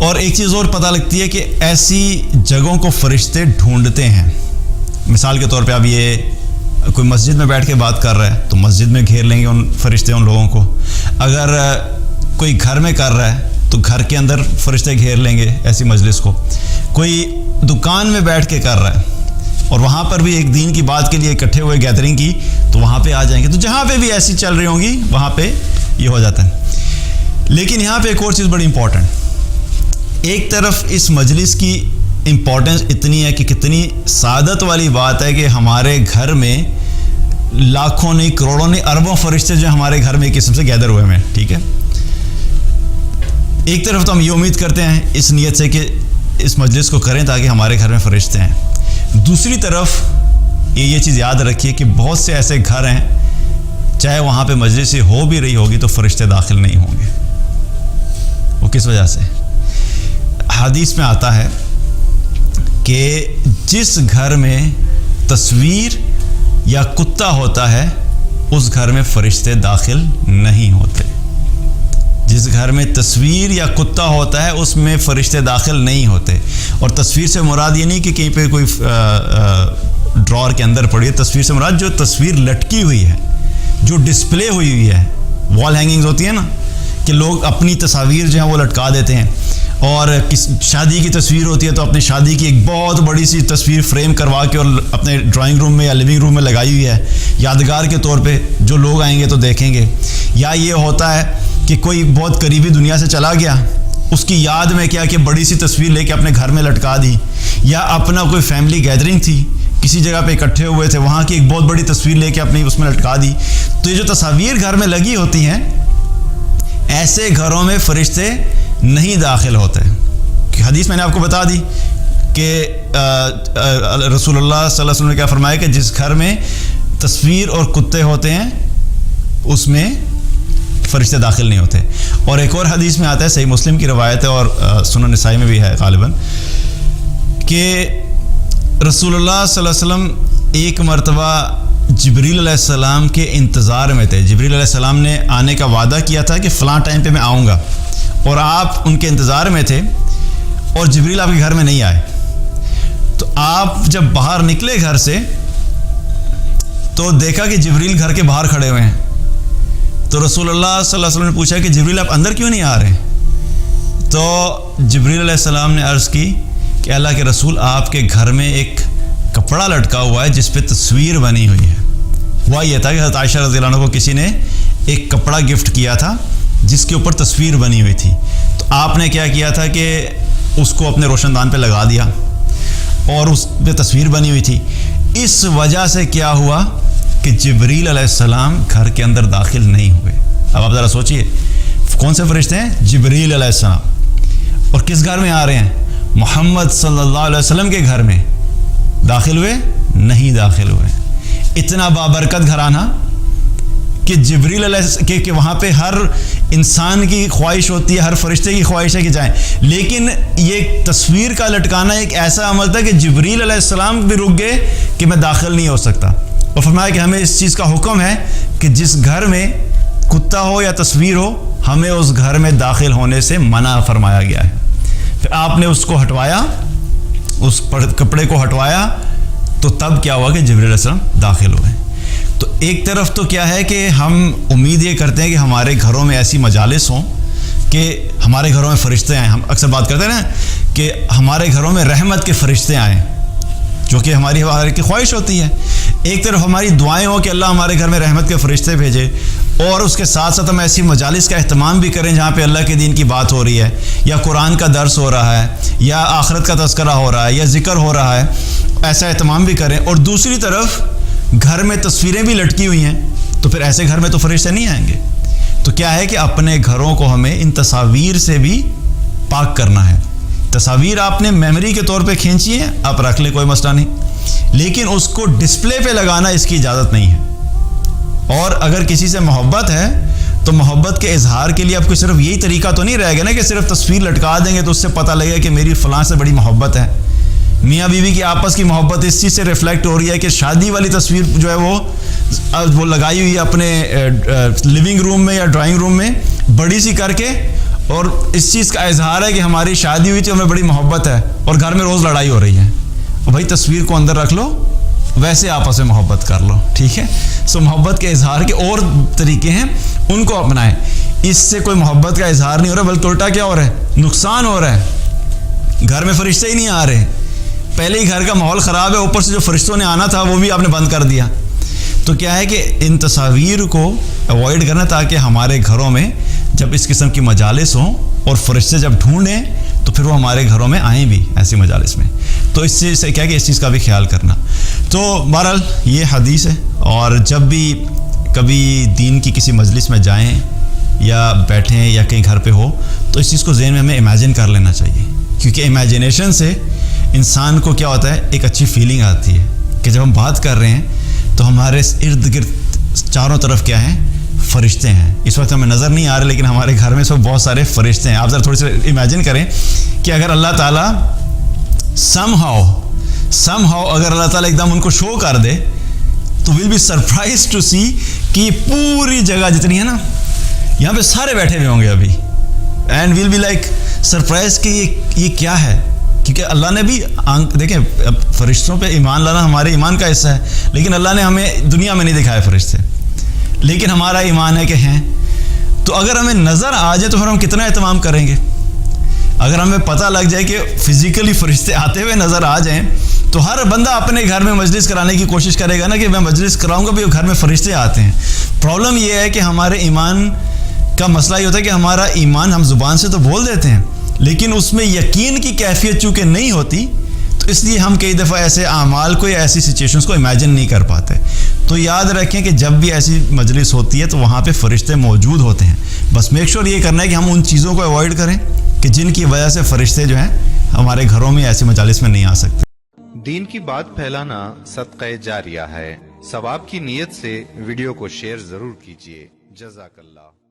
اور ایک چیز اور پتہ لگتی ہے کہ ایسی جگہوں کو فرشتے ڈھونڈتے ہیں. مثال کے طور پہ اب یہ کوئی مسجد میں بیٹھ کے بات کر رہا ہے تو مسجد میں گھیر لیں گے ان فرشتے ان لوگوں کو. اگر کوئی گھر میں کر رہا ہے تو گھر کے اندر فرشتے گھیر لیں گے ایسی مجلس کو. کوئی دکان میں بیٹھ کے کر رہا ہے اور وہاں پر بھی ایک دین کی بات کے لیے اکٹھے ہوئے گیدرنگ کی تو وہاں پہ آ جائیں گے. تو جہاں پہ بھی ایسی چل رہی ہوں گی وہاں پہ یہ ہو جاتا ہے. لیکن یہاں پہ ایک اور چیز بڑی امپورٹنٹ, ایک طرف اس مجلس کی امپورٹنس اتنی ہے کہ کتنی سعادت والی بات ہے کہ ہمارے گھر میں لاکھوں نہیں کروڑوں نہیں اربوں فرشتے جو ہمارے گھر میں ایک قسم سے گیدر ہوئے ہیں. ٹھیک ہے, ایک طرف تو ہم یہ امید کرتے ہیں اس نیت سے کہ اس مجلس کو کریں تاکہ ہمارے گھر میں فرشتے ہیں. دوسری طرف یہ چیز یاد رکھیے کہ بہت سے ایسے گھر ہیں چاہے وہاں پہ مجلس ہو بھی رہی ہوگی تو فرشتے داخل نہیں ہوں گے. وہ کس وجہ سے؟ حدیث میں آتا ہے کہ جس گھر میں تصویر یا کتا ہوتا ہے اس گھر میں فرشتے داخل نہیں ہوتے. جس گھر میں تصویر یا کتا ہوتا ہے اس میں فرشتے داخل نہیں ہوتے. اور تصویر سے مراد یہ نہیں کہ کہیں پہ کوئی ڈرار کے اندر پڑی ہے. تصویر سے مراد جو تصویر لٹکی ہوئی ہے, جو ڈسپلے ہوئی ہے. وال ہینگنگز ہوتی ہیں نا کہ لوگ اپنی تصاویر جو ہیں وہ لٹکا دیتے ہیں. اور شادی کی تصویر ہوتی ہے تو اپنی شادی کی ایک بہت بڑی سی تصویر فریم کروا کے اور اپنے ڈرائنگ روم میں یا لیونگ روم میں لگائی ہوئی ہے یادگار کے طور پہ, جو لوگ آئیں گے تو دیکھیں گے. یا یہ ہوتا ہے کہ کوئی بہت قریبی دنیا سے چلا گیا, اس کی یاد میں کیا کہ بڑی سی تصویر لے کے اپنے گھر میں لٹکا دی. یا اپنا کوئی فیملی گیدرنگ تھی, کسی جگہ پہ اکٹھے ہوئے تھے, وہاں کی ایک بہت بڑی تصویر لے کے اپنی اس میں لٹکا دی. تو یہ جو تصاویر گھر میں لگی ہوتی ہیں ایسے گھروں میں فرشتے نہیں داخل ہوتے. کہ حدیث میں نے آپ کو بتا دی کہ رسول اللہ صلی اللہ علیہ وسلم نے کیا فرمایا کہ جس گھر میں تصویر اور کتے ہوتے ہیں اس میں فرشتے داخل نہیں ہوتے. اور ایک اور حدیث میں آتا ہے, صحیح مسلم کی روایت ہے اور سنن نسائی میں بھی ہے غالباً, کہ رسول اللہ صلی اللہ علیہ وسلم ایک مرتبہ جبریل علیہ السلام کے انتظار میں تھے. جبریل علیہ السلام نے آنے کا وعدہ کیا تھا کہ فلاں ٹائم پہ میں آؤں گا, اور آپ ان کے انتظار میں تھے اور جبریل آپ کے گھر میں نہیں آئے. تو آپ جب باہر نکلے گھر سے تو دیکھا کہ جبریل گھر کے باہر کھڑے ہوئے ہیں. تو رسول اللہ صلی اللہ علیہ وسلم نے پوچھا کہ جبریل آپ اندر کیوں نہیں آ رہے؟ تو جبریل علیہ السلام نے عرض کی کہ اللہ کے رسول آپ کے گھر میں ایک کپڑا لٹکا ہوا ہے جس پہ تصویر بنی ہوئی ہے. ہوا یہ تھا کہ حضرت عائشہ رضی اللہ عنہ کو کسی نے ایک کپڑا گفٹ کیا تھا جس کے اوپر تصویر بنی ہوئی تھی. تو آپ نے کیا کیا تھا کہ اس کو اپنے روشن دان پہ لگا دیا اور اس پہ تصویر بنی ہوئی تھی. اس وجہ سے کیا ہوا کہ جبریل علیہ السلام گھر کے اندر داخل نہیں ہوئے. اب آپ ذرا سوچئے کون سے فرشتے ہیں؟ جبریل علیہ السلام. اور کس گھر میں آ رہے ہیں؟ محمد صلی اللہ علیہ وسلم کے گھر میں. داخل ہوئے؟ نہیں داخل ہوئے. اتنا بابرکت گھرانہ کہ جبریل علیہ کہ وہاں پہ ہر انسان کی خواہش ہوتی ہے, ہر فرشتے کی خواہش ہے کہ جائیں, لیکن یہ تصویر کا لٹکانا ایک ایسا عمل تھا کہ جبریل علیہ السلام بھی رک گئے کہ میں داخل نہیں ہو سکتا. اور فرمایا کہ ہمیں اس چیز کا حکم ہے کہ جس گھر میں کتا ہو یا تصویر ہو ہمیں اس گھر میں داخل ہونے سے منع فرمایا گیا ہے. پھر آپ نے اس کو ہٹوایا, اس کپڑے کو ہٹوایا, تو تب کیا ہوا کہ جبریل علیہ السلام داخل ہوئے. تو ایک طرف تو کیا ہے کہ ہم امید یہ کرتے ہیں کہ ہمارے گھروں میں ایسی مجالس ہوں کہ ہمارے گھروں میں فرشتے آئیں. ہم اکثر بات کرتے ہیں نا کہ ہمارے گھروں میں رحمت کے فرشتے آئیں, جو کہ ہماری کی خواہش ہوتی ہے. ایک طرف ہماری دعائیں ہوں کہ اللہ ہمارے گھر میں رحمت کے فرشتے بھیجے, اور اس کے ساتھ ساتھ ہم ایسی مجالس کا اہتمام بھی کریں جہاں پہ اللہ کے دین کی بات ہو رہی ہے, یا قرآن کا درس ہو رہا ہے, یا آخرت کا تذکرہ ہو رہا ہے, یا ذکر ہو رہا ہے. ایسا اہتمام بھی کریں. اور دوسری طرف گھر میں تصویریں بھی لٹکی ہوئی ہیں تو پھر ایسے گھر میں تو فرشتے نہیں آئیں گے. تو کیا ہے کہ اپنے گھروں کو ہمیں ان تصاویر سے بھی پاک کرنا ہے. تصاویر آپ نے میموری کے طور پہ کھینچی ہے, آپ رکھ لیں, کوئی مسئلہ نہیں, لیکن اس کو ڈسپلے پہ لگانا اس کی اجازت نہیں ہے. اور اگر کسی سے محبت ہے تو محبت کے اظہار کے لیے آپ کو صرف یہی طریقہ تو نہیں رہے گا نا کہ صرف تصویر لٹکا دیں گے تو اس سے پتہ لگے کہ میری فلاں سے بڑی محبت ہے. میاں بیوی کی آپس کی محبت اس چیز سے ریفلیکٹ ہو رہی ہے کہ شادی والی تصویر جو ہے وہ لگائی ہوئی ہے اپنے لیونگ روم میں یا ڈرائنگ روم میں بڑی سی کر کے, اور اس چیز کا اظہار ہے کہ ہماری شادی ہوئی تھی, ہمیں بڑی محبت ہے, اور گھر میں روز لڑائی ہو رہی ہے. بھائی تصویر کو اندر رکھ لو, ویسے آپس میں محبت کر لو, ٹھیک ہے. سو محبت کے اظہار کے اور طریقے ہیں, ان کو اپنائیں. اس سے کوئی محبت کا اظہار نہیں ہو رہا, بلکہ الٹا کیا ہو رہا ہے, نقصان ہو رہا ہے. گھر میں فرشتے ہی نہیں آ رہے, پہلے ہی گھر کا ماحول خراب ہے, اوپر سے جو فرشتوں نے آنا تھا وہ بھی آپ نے بند کر دیا. تو کیا ہے کہ ان تصاویر کو اوائڈ کرنا, تاکہ ہمارے گھروں میں جب اس قسم کی مجالس ہوں اور فرشتے جب ڈھونڈیں تو پھر وہ ہمارے گھروں میں آئیں بھی ایسی مجالس میں. تو اس چیز سے کیا کہ اس چیز کا بھی خیال کرنا. تو بہرحال یہ حدیث ہے, اور جب بھی کبھی دین کی کسی مجلس میں جائیں یا بیٹھیں یا کہیں گھر پہ ہو, تو اس چیز کو ذہن میں ہمیں امیجن کر لینا چاہیے, کیونکہ امیجنیشن سے انسان کو کیا ہوتا ہے, ایک اچھی فیلنگ آتی ہے کہ جب ہم بات کر رہے ہیں تو ہمارے ارد گرد چاروں طرف کیا ہیں, فرشتے ہیں. اس وقت ہمیں نظر نہیں آ رہے, لیکن ہمارے گھر میں بہت سارے فرشتے ہیں. آپ ذرا تھوڑی سی امیجن کریں کہ اگر اللہ تعالیٰ سم ہاؤ اگر اللہ تعالیٰ ایک دم ان کو شو کر دے, تو ویل بی سرپرائز ٹو سی کہ پوری جگہ جتنی ہے نا, یہاں پہ سارے بیٹھے ہوئے ہوں گے ابھی, and we'll be like surprise کہ یہ کیا ہے. کیونکہ اللہ نے بھی دیکھیں, فرشتوں پہ ایمان لانا ہمارے ایمان کا حصہ ہے, لیکن اللہ نے ہمیں دنیا میں نہیں دکھائے فرشتے, لیکن ہمارا ایمان ہے کہ ہیں. تو اگر ہمیں نظر آ جائے تو پھر ہم کتنا اہتمام کریں گے. اگر ہمیں پتہ لگ جائے کہ فزیکلی فرشتے آتے ہوئے نظر آ جائیں, تو ہر بندہ اپنے گھر میں مجلس کرانے کی کوشش کرے گا نا, کہ میں مجلس کراؤں گا بھی, گھر میں فرشتے آتے ہیں. پرابلم یہ ہے کہ ہمارے ایمان کا مسئلہ یہ ہوتا ہے کہ ہمارا ایمان ہم زبان سے تو بول دیتے ہیں, لیکن اس میں یقین کی کیفیت چونکہ نہیں ہوتی, تو اس لیے ہم کئی دفعہ ایسے اعمال کو یا ایسی سچویشنز کو امیجن نہیں کر پاتے. تو یاد رکھیں کہ جب بھی ایسی مجلس ہوتی ہے تو وہاں پہ فرشتے موجود ہوتے ہیں. بس میک شور یہ کرنا ہے کہ ہم ان چیزوں کو اوائڈ کریں کہ جن کی وجہ سے فرشتے جو ہیں ہمارے گھروں میں ایسی مجالس میں نہیں آ سکتے. دین کی بات پھیلانا صدقہ جاریہ ہے. ثواب کی نیت سے ویڈیو کو شیئر ضرور کیجیے. جزاک اللہ.